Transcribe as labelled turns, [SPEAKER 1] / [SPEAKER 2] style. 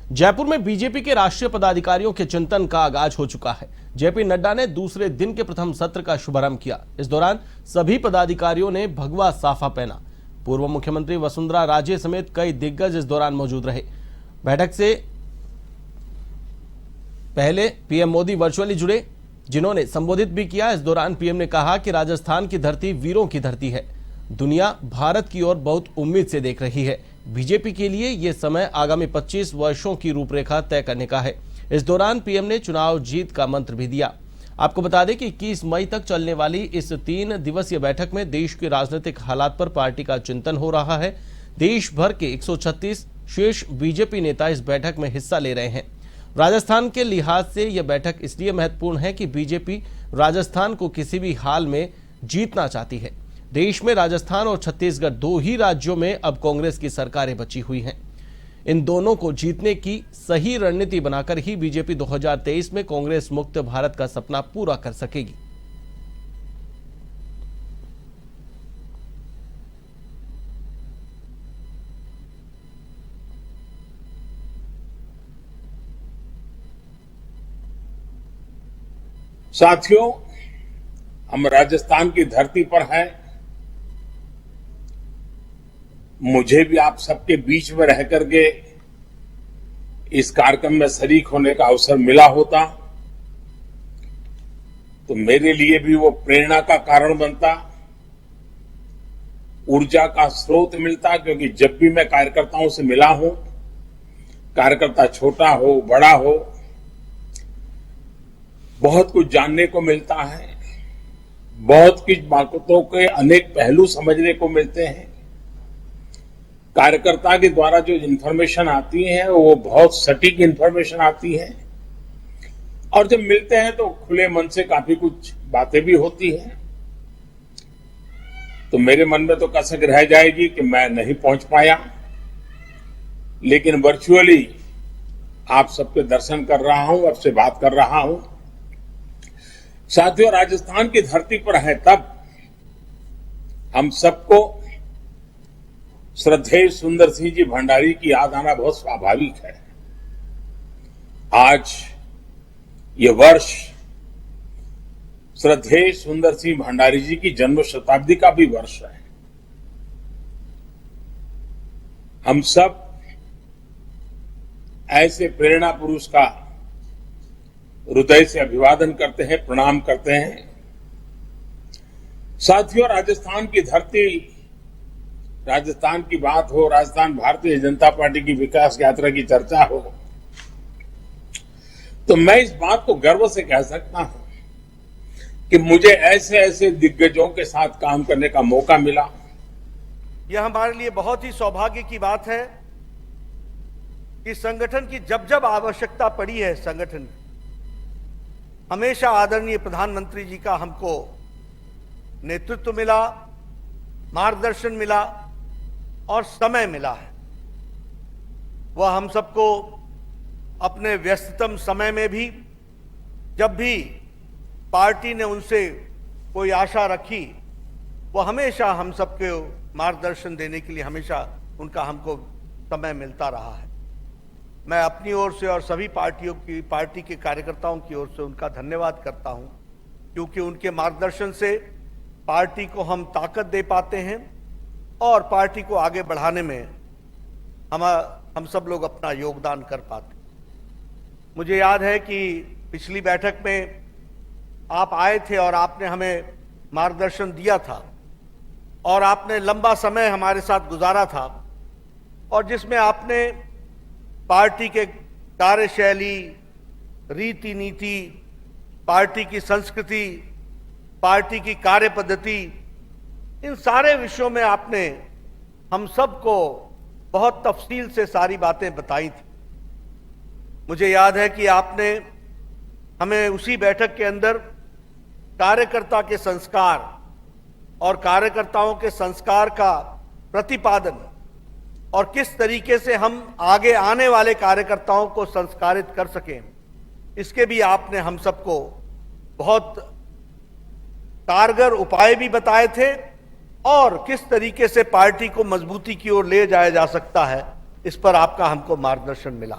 [SPEAKER 1] जयपुर में बीजेपी के राष्ट्रीय पदाधिकारियों के चिंतन का आगाज हो चुका है। जेपी नड्डा ने दूसरे दिन के प्रथम सत्र का शुभारंभ किया। इस दौरान सभी पदाधिकारियों ने भगवा साफा पहना। पूर्व मुख्यमंत्री वसुंधरा राजे समेत कई दिग्गज इस दौरान मौजूद रहे। बैठक से पहले पीएम मोदी वर्चुअली जुड़े, जिन्होंने संबोधित भी किया। इस दौरान पीएम ने कहा कि राजस्थान की धरती वीरों की धरती है। दुनिया भारत की ओर बहुत उम्मीद से देख रही है। बीजेपी के लिए यह समय आगामी 25 वर्षों की रूपरेखा तय करने का है। इस दौरान पीएम ने चुनाव जीत का मंत्र भी दिया। आपको बता दें कि 21 मई तक चलने वाली इस 3 दिवसीय बैठक में देश के राजनीतिक हालात पर पार्टी का चिंतन हो रहा है। देश भर के 136 शीर्ष बीजेपी नेता इस बैठक में हिस्सा ले रहे हैं। राजस्थान के लिहाज से यह बैठक इसलिए महत्वपूर्ण है कि बीजेपी राजस्थान को किसी भी हाल में जीतना चाहती है। देश में राजस्थान और छत्तीसगढ़ 2 ही राज्यों में अब कांग्रेस की सरकारें बची हुई हैं। इन दोनों को जीतने की सही रणनीति बनाकर ही बीजेपी 2023 में कांग्रेस मुक्त भारत का सपना पूरा कर सकेगी।
[SPEAKER 2] साथियों, हम राजस्थान की धरती पर हैं। मुझे भी आप सबके बीच में रह करके इस कार्यक्रम में शरीक होने का अवसर मिला होता तो मेरे लिए भी वो प्रेरणा का कारण बनता, ऊर्जा का स्रोत मिलता। क्योंकि जब भी मैं कार्यकर्ताओं से मिला हूं, कार्यकर्ता छोटा हो बड़ा हो, बहुत कुछ जानने को मिलता है। बहुत कुछ बातों के अनेक पहलू समझने को मिलते हैं। कार्यकर्ता के द्वारा जो इंफॉर्मेशन आती है वो बहुत सटीक इंफॉर्मेशन आती है। और जब मिलते हैं तो खुले मन से काफी कुछ बातें भी होती हैं। तो मेरे मन में तो कसक रह जाएगी कि मैं नहीं पहुंच पाया, लेकिन वर्चुअली आप सबके दर्शन कर रहा हूं, आपसे बात कर रहा हूं। साथियों, राजस्थान की धरती पर है तब हम सबको श्रद्धेय सुंदर सिंह जी भंडारी की याद आना बहुत स्वाभाविक है। आज ये वर्ष श्रद्धेय सुंदर सिंह भंडारी जी की जन्म शताब्दी का भी वर्ष है। हम सब ऐसे प्रेरणा पुरुष का हृदय से अभिवादन करते हैं, प्रणाम करते हैं। साथियों, राजस्थान की धरती, राजस्थान की बात हो, राजस्थान भारतीय जनता पार्टी की विकास यात्रा की चर्चा हो, तो मैं इस बात को गर्व से कह सकता हूं कि मुझे ऐसे ऐसे दिग्गजों के साथ काम करने का मौका मिला।
[SPEAKER 3] यह हमारे लिए बहुत ही सौभाग्य की बात है कि संगठन की जब जब आवश्यकता पड़ी है, संगठन हमेशा आदरणीय प्रधानमंत्री जी का हमको नेतृत्व मिला, मार्गदर्शन मिला और समय मिला है। वह हम सबको अपने व्यस्ततम समय में भी, जब भी पार्टी ने उनसे कोई आशा रखी, वह हमेशा हम सबके मार्गदर्शन देने के लिए हमेशा उनका हमको समय मिलता रहा है। मैं अपनी ओर से और सभी पार्टी के कार्यकर्ताओं की ओर से उनका धन्यवाद करता हूं, क्योंकि उनके मार्गदर्शन से पार्टी को हम ताकत दे पाते हैं और पार्टी को आगे बढ़ाने में हम सब लोग अपना योगदान कर पाते हैं। मुझे याद है कि पिछली बैठक में आप आए थे और आपने हमें मार्गदर्शन दिया था और आपने लंबा समय हमारे साथ गुजारा था, और जिसमें आपने पार्टी के कार्यशैली, रीति नीति, पार्टी की संस्कृति, पार्टी की कार्य पद्धति, इन सारे विषयों में आपने हम सबको बहुत तफसील से सारी बातें बताई थी। मुझे याद है कि आपने हमें उसी बैठक के अंदर कार्यकर्ता के संस्कार और कार्यकर्ताओं के संस्कार का प्रतिपादन और किस तरीके से हम आगे आने वाले कार्यकर्ताओं को संस्कारित कर सकें, इसके भी आपने हम सबको बहुत कारगर उपाय भी बताए थे और किस तरीके से पार्टी को मजबूती की ओर ले जाया जा सकता है, इस पर आपका हमको मार्गदर्शन मिला।